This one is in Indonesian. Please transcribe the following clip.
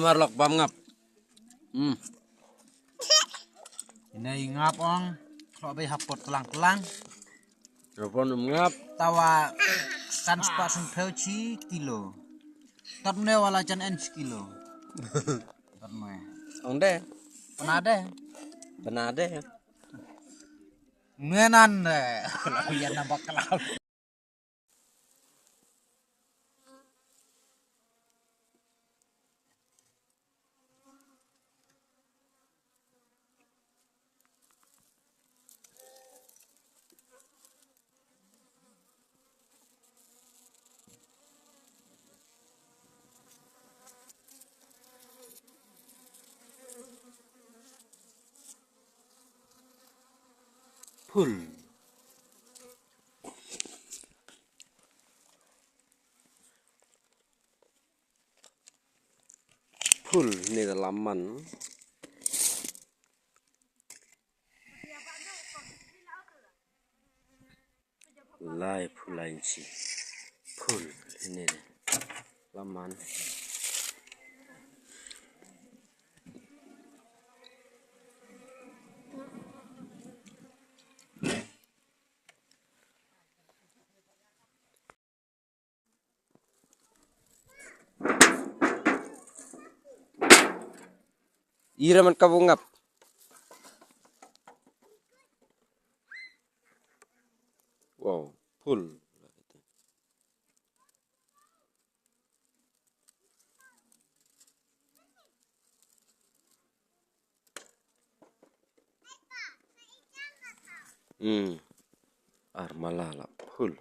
Marlok bam ngap. Ini ngap ong, kalau bay hapot telang-telang. Telepon ngap. Tawa kan sepat sempel kilo. Tot ne wala can en kilo. Tot me. Onde. Penade. Benade. Menan deh. Kalau ya nampak kelau. Full. Full ini laman. Live lain sih. Full ini deh. Laman. Iraman kabungap. Wow, full. Armalala full.